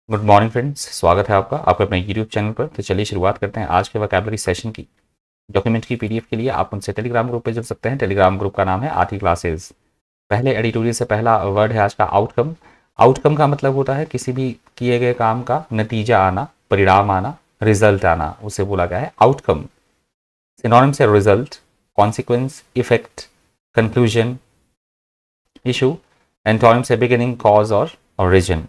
Good morning friends, स्वागत है आपका अपने यूट्यूब चैनल पर। तो चलिए शुरुआत करते हैं आज के वोकैबुलरी सेशन की। डॉक्यूमेंट की पीडीएफ के लिए आप उनसे टेलीग्राम ग्रुप पे जुड़ सकते हैं। टेलीग्राम ग्रुप का नाम है आरटी क्लासेस। पहले एडिटोरियल से पहला वर्ड है आज का आउटकम। आउटकम का मतलब होता है किसी भी किए गए काम का नतीजा आना, परिणाम आना, रिजल्ट आना, उसे बोला गया है आउटकम। सिनोनिम से result, consequence, effect, conclusion, issue. Antonym से बिगिनिंग, कॉज और ओरिजिन।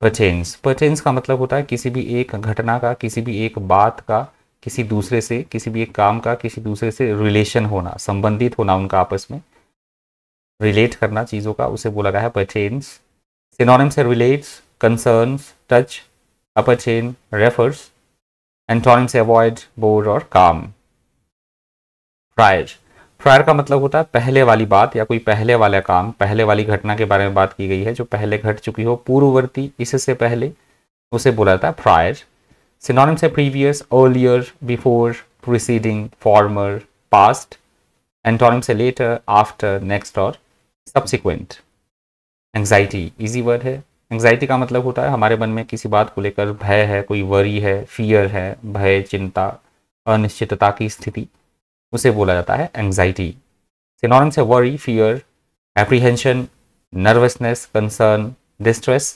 परटेन्स, परटेन्स का मतलब होता है किसी भी एक घटना का, किसी भी एक बात का, किसी दूसरे से, किसी भी एक काम का किसी दूसरे से रिलेशन होना, संबंधित होना, उनका आपस में रिलेट करना चीज़ों का, उसे बोला गया है परटेन्स। सिनोनिम से relates, concerns, touch, appertain, refers. Antonym से अवॉइड, बोर और काम। प्रायर, प्रायर का मतलब होता है पहले वाली बात या कोई पहले वाला काम, पहले वाली घटना के बारे में बात की गई है जो पहले घट चुकी हो, पूर्ववर्ती, इससे पहले, उसे बोला जाता है प्रायर। सिनोनिम से previous, earlier, before, preceding, farmer, past. Antonym से लेटर, आफ्टर, नेक्स्ट और सब्सिक्वेंट। एंग्जाइटी, इजी वर्ड है। एंग्जाइटी का मतलब होता है हमारे मन में किसी बात को लेकर भय है, कोई वरी है, फियर है, भय, चिंता, अनिश्चितता की स्थिति, उसे बोला जाता है एंग्जाइटी। सिनोनिम से worry, fear, apprehension, nervousness, concern, distress.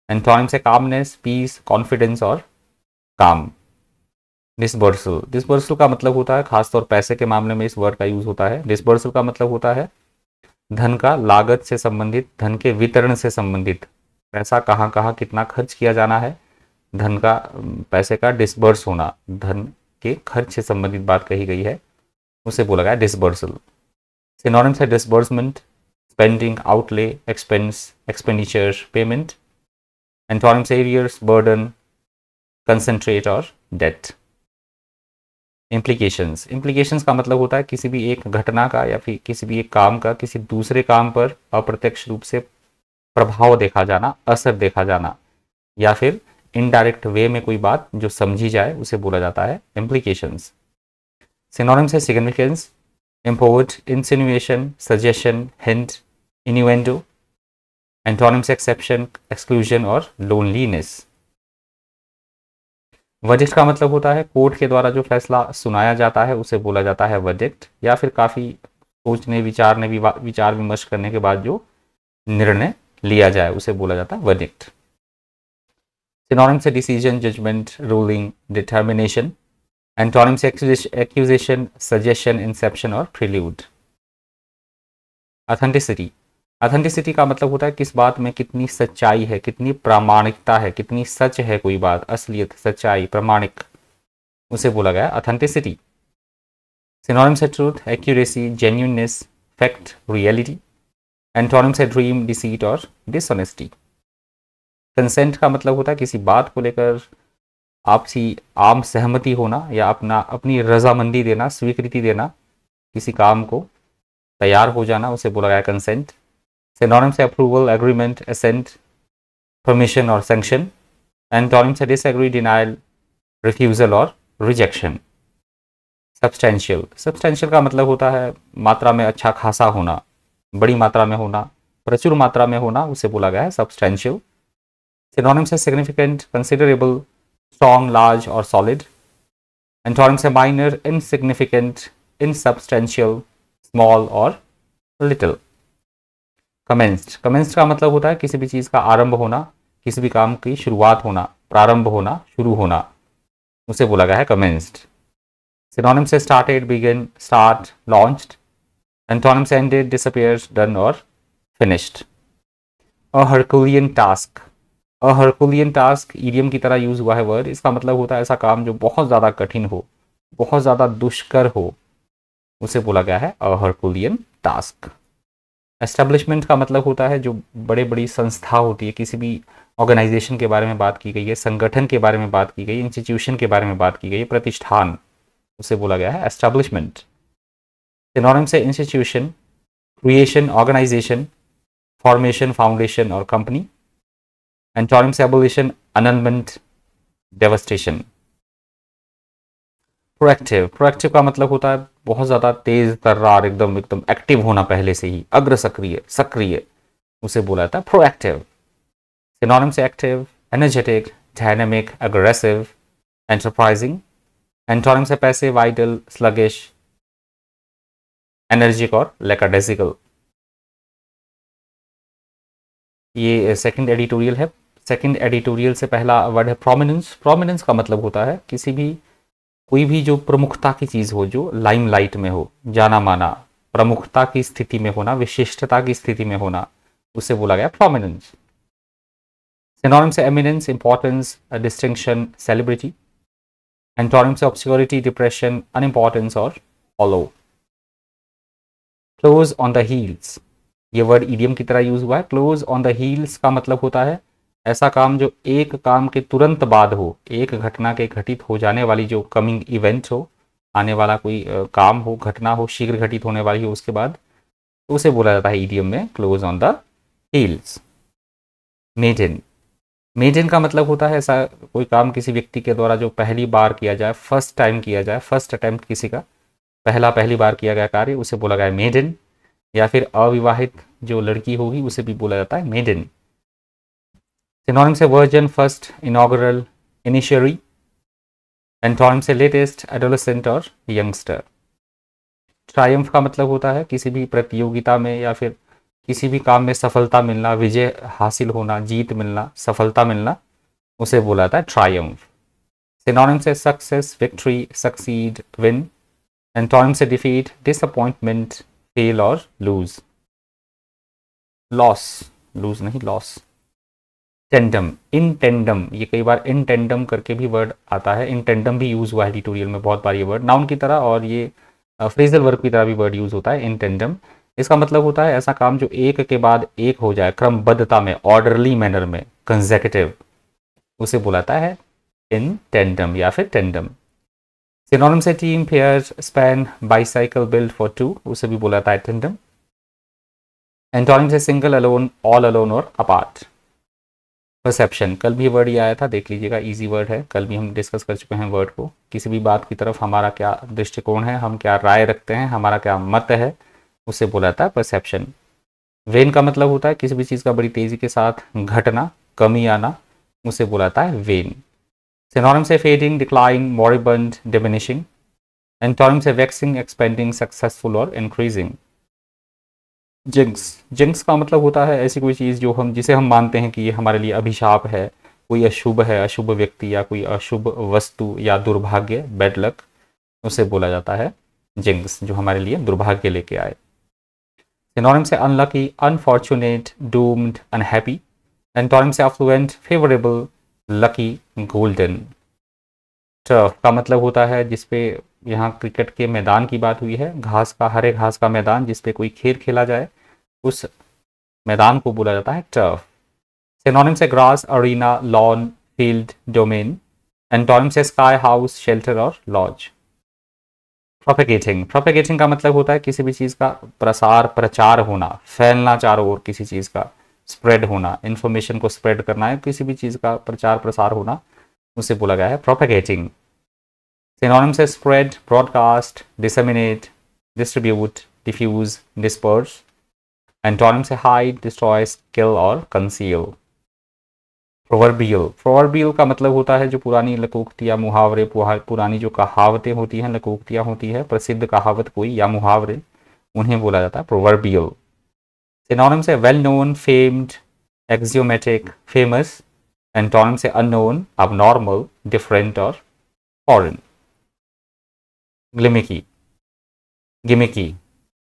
Antonym से कामनेस, पीस, कॉन्फिडेंस और काम। डिसबर्सल, डिसबर्सल का मतलब होता है खासतौर पैसे के मामले में इस वर्ड का यूज होता है। डिसबर्सल का मतलब होता है धन का लागत से संबंधित, धन के वितरण से संबंधित, पैसा कहाँ कहाँ कितना खर्च किया जाना है, धन का, पैसे का डिसबर्स होना, धन के खर्च से संबंधित बात कही गई है, उसे बोला गया डिसबर्सल। सिनोनिम से disbursement, spending, outlay, expense, expenditure, payment. Antonym से एरियर्स, बर्डन, कंसंट्रेट और डेट। इम्प्लीकेशंस, इम्प्लीकेशंस का मतलब होता है किसी भी एक घटना का या फिर किसी भी एक काम का किसी दूसरे काम पर अप्रत्यक्ष रूप से प्रभाव देखा जाना, असर देखा जाना, या फिर इनडायरेक्ट वे में कोई बात जो समझी जाए, उसे बोला जाता है इम्प्लीकेशंस। सिनोनिम से significance, import, insinuation, suggestion, hint, innuendo। Antonym से एक्सेप्शन, एक्सक्लूजन और लोनलीनेस। वर्डिक्ट का मतलब होता है कोर्ट के द्वारा जो फैसला सुनाया जाता है, उसे बोला जाता है वर्डिक्ट, या फिर काफी सोचने विचार विमर्श करने के बाद जो निर्णय लिया जाए, उसे बोला जाता है वर्डिक्ट। सिनोनिम से decision, judgement, ruling, determination. Antonym से एक्यूजेशन, सजेशन, इंसेप्शन और प्रिल्यूड। ऑथेंटिसिटी, ऑथेंटिसिटी का मतलब होता है किस बात में कितनी सच्चाई है, कितनी प्रामाणिकता है, कितनी सच है कोई बात, असलियत, सच्चाई, प्रामाणिक, उसे बोला गया ऑथेंटिसिटी। सिनोनिम से truth, accuracy, genuineness, fact, reality. Antonym से ड्रीम, डिसीट और डिसऑनेस्टी। कंसेंट का मतलब होता है किसी बात को लेकर आपसी आम सहमति होना या अपनी रजामंदी देना, स्वीकृति देना, किसी काम को तैयार हो जाना, उसे बोला गया कंसेंट। सिनोनिम से अप्रूवल, एग्रीमेंट, असेंट, परमिशन और सैंक्शन। एंटोनिम से डिसएग्री, डिनायल, रिफ्यूजल और रिजेक्शन। सब्सटेंशियल, सब्सटेंशियल का मतलब होता है मात्रा में अच्छा खासा होना, बड़ी मात्रा में होना, प्रचुर मात्रा में होना, उसे बोला गया है सब्सटेंशियल। सिनोनिम से सिग्निफिकेंट, कंसिडरेबल, स्ट्रॉन्ग, लार्ज और सॉलिड। एंटोनिम से माइनर, इनसिग्निफिकेंट, इनसब्सटेंशियल, स्मॉल और लिटिल। कमेंस्ड, कमेंस्ड का मतलब होता है किसी भी चीज़ का आरंभ होना, किसी भी काम की शुरुआत होना, प्रारंभ होना, शुरू होना, उसे बोला गया है कमेंस्ड। सिनोनिम से started, begin, start, launched. Antonym से एंडेड, डिसअपीयर्ड, डन और फिनिश्ड। अ हरकुलियन टास्क, अ हरकुलियन टास्क ईडियम की तरह यूज हुआ है वर्ड। इसका मतलब होता है ऐसा काम जो बहुत ज़्यादा कठिन हो, बहुत ज़्यादा दुष्कर हो, उसे बोला गया है अ हरकुलियन टास्क। एस्टेब्लिशमेंट का मतलब होता है जो बड़े बड़ी संस्था होती है, किसी भी ऑर्गेनाइजेशन के बारे में बात की गई है, संगठन के बारे में बात की गई, इंस्टीट्यूशन के बारे में बात की गई है, प्रतिष्ठान, उसे बोला गया है एस्टेब्लिशमेंट। सिनोनिम से institution, creation, organisation, formation, foundation और कंपनी। एंटोनिम से abolition, annulment, devastation. Proactive, proactive का मतलब होता है बहुत ज़्यादा तेज तर्रार, एकदम एकदम एक्टिव होना, पहले से ही अग्र सक्रिय, सक्रिय, उसे बोला जाता है प्रोएक्टिव। सिनोनिम से active, energetic, dynamic, aggressive, enterprising. Antonyms है पैसिव, आइडल, स्लगिश, एनर्जिक और लैकडाइसिकल। ये सेकंड एडिटोरियल है। सेकंड एडिटोरियल से पहला वर्ड है प्रोमिनेंस। प्रोमिनेंस का मतलब होता है किसी भी कोई भी जो प्रमुखता की चीज़ हो, जो लाइमलाइट में हो, जाना माना, प्रमुखता की स्थिति में होना, विशिष्टता की स्थिति में होना, उसे बोला गया प्रोमिनेंस। सिनोनिम्स है eminence, importance, distinction, celebrity. Antonyms है ऑब्सक्योरिटी, डिप्रेशन, अनइम्पॉर्टेंस और follow. Close on the heels, ये वर्ड ईडियम की तरह यूज हुआ है। क्लोज ऑन द हील्स का मतलब होता है ऐसा काम जो एक काम के तुरंत बाद हो, एक घटना के घटित हो जाने वाली जो कमिंग इवेंट हो, आने वाला कोई काम हो, घटना हो, शीघ्र घटित होने वाली हो उसके बाद, तो उसे बोला जाता है ईडियम में क्लोज ऑन द हील्स। मेजन, मेजन का मतलब होता है ऐसा कोई काम किसी व्यक्ति के द्वारा जो पहली बार किया जाए, फर्स्ट टाइम किया जाए, फर्स्ट अटेम्प्ट किसी का पहली बार किया गया कार्य, उसे बोला गया मेजन। या फिर अविवाहित जो लड़की होगी उसे भी बोला जाता है मेडन। सिनोनिम से वर्जन, फर्स्ट, इनॉग्रल, इनिशियरी। एंटोनिम से लेटेस्ट, एडोलेसेंट और यंगस्टर। ट्रायम्फ का मतलब होता है किसी भी प्रतियोगिता में या फिर किसी भी काम में सफलता मिलना, विजय हासिल होना, जीत मिलना, सफलता मिलना, उसे बोला जाता है ट्रायम्फ। सिनोनिम से success, victory, succeed, win. Antonym से डिफीट, डिसअपॉइंटमेंट, फेल और लूज। लॉस, लूज नहीं, लॉस। टेंडम, इन टेंडम, ये कई बार इन टेंडम करके भी वर्ड आता है। इन टेंडम भी यूज हुआ है एडिटोरियल में बहुत बार ये वर्ड, नाउन की तरह, और ये फ्रेजल वर्ब की तरह भी वर्ड यूज होता है इन टेंडम। इसका मतलब होता है ऐसा काम जो एक के बाद एक हो जाए, क्रमबद्धता में, ऑर्डरली मैनर में, कंसेक्यूटिव, उसे बुलाता है इन टेंडम या फिर टेंडम। सिनोनिम से team, pair, span, bicycle, build for two, उसे भी बुलाता है टेंडम। एंटोनिम से सिंगल, अलोन, ऑल अलोन और अपार्ट। परसेप्शन, कल भी वर्ड ये आया था, देख लीजिएगा, इजी वर्ड है, कल भी हम डिस्कस कर चुके हैं वर्ड को। किसी भी बात की तरफ हमारा क्या दृष्टिकोण है, हम क्या राय रखते हैं, हमारा क्या मत है, उसे बोला जाता है परसेप्शन। वेन का मतलब होता है किसी भी चीज़ का बड़ी तेज़ी के साथ घटना, कमी आना, उसे बोला जाता है वेन। सिनोनिम से फेडिंग, डिक्लाइन, मॉरिबंड, डिमिनिशिंग। एंटोनिम से वैक्सिंग, एक्सपेंडिंग, सक्सेसफुल और इंक्रीजिंग। जिंक्स, जिंक्स का मतलब होता है ऐसी कोई चीज़ जो हम जिसे हम मानते हैं कि ये हमारे लिए अभिशाप है, कोई अशुभ है, अशुभ व्यक्ति या कोई अशुभ वस्तु या दुर्भाग्य, बैड लक, उसे बोला जाता है जिंक्स, जो हमारे लिए दुर्भाग्य लेके आए। सिनोनिम से unlucky, unfortunate, doomed, unhappy. Antonym से affluent, favourable, lucky, golden. Turf का मतलब होता है जिसपे, यहाँ क्रिकेट के मैदान की बात हुई है, घास का, हरे घास का मैदान जिसपे कोई खेल खेला जाए, उस मैदान को बोला जाता है टर्फ। सिनोनिम से grass, arena, lawn, field, domain. Antonym से स्काई, हाउस, शेल्टर और लॉज। प्रोपेगेटिंग, प्रोपेगेटिंग का मतलब होता है किसी भी चीज़ का प्रसार, प्रचार होना, फैलना चारों ओर, किसी चीज़ का स्प्रेड होना, इंफॉर्मेशन को स्प्रेड करना है, किसी भी चीज़ का प्रचार प्रसार होना, उसे बोला गया है प्रोपेगेटिंग। सिनोनिम से spread, broadcast, disseminate, distribute, diffuse, disperse. Antonym से हाइड, डिस्ट्रॉय, किल और कंसील। प्रोवर्बियल, प्रोवर्बियल का मतलब होता है जो पुरानी लोकोक्तियाँ, मुहावरे, पुरानी जो कहावतें होती हैं, लोकोक्तियाँ होती है, प्रसिद्ध कहावत कोई या मुहावरे, उन्हें बोला जाता है प्रोवर्बियल। सिनोनिम से well known, famed, axiomatic, famous. Antonym से अननोन, अबनॉर्मल, डिफरेंट और foreign. Glimmicky, gimmicky,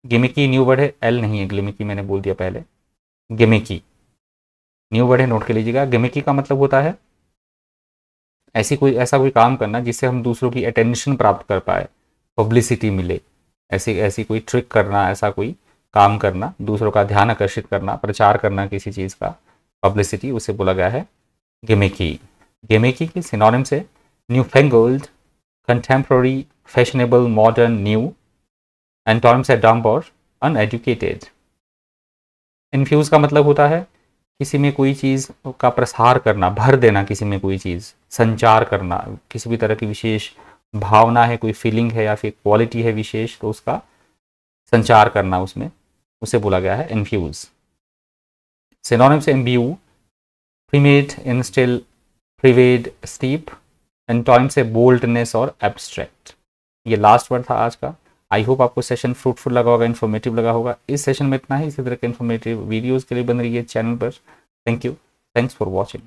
gimmicky new word है, एल नहीं है, ग्लिमिकी मैंने बोल दिया पहले, गिमिकी न्यू वर्ड है, नोट कर लीजिएगा। गिमिकी का मतलब होता है ऐसा कोई काम करना जिससे हम दूसरों की अटेंशन प्राप्त कर पाए, पब्लिसिटी मिले, ऐसी कोई ट्रिक करना, ऐसा कोई काम करना, दूसरों का ध्यान आकर्षित करना, प्रचार करना किसी चीज़ का, पब्लिसिटी, उसे बोला गया है गिमिकी। गिमिकी के सिनोनिम से newfangled, contemporary, fashionable, modern, new. Antonym से डम्ब और अनएजुकेटेड। इन्फ्यूज़ का मतलब होता है किसी में कोई चीज़ का प्रसार करना, भर देना, किसी में कोई चीज़ संचार करना, किसी भी तरह की विशेष भावना है, कोई फीलिंग है या फिर क्वालिटी है विशेष, तो उसका संचार करना उसमें, उसे बोला गया है इन्फ्यूज़। सिनोनिम से इम्ब्यू, प्रीमेट, इंस्टिल, प्रिवेड, स्टीप, एंटोइन से बोल्डनेस और एब्स्ट्रैक्ट। ये लास्ट वर्ड था आज का। आई होप आपको सेशन फ्रूटफुल लगा होगा, इन्फॉर्मेटिव लगा होगा। इस सेशन में इतना ही। इसी तरह के इन्फॉर्मेटिव वीडियोज़ के लिए बन रही है चैनल पर। Thank you, thanks for watching.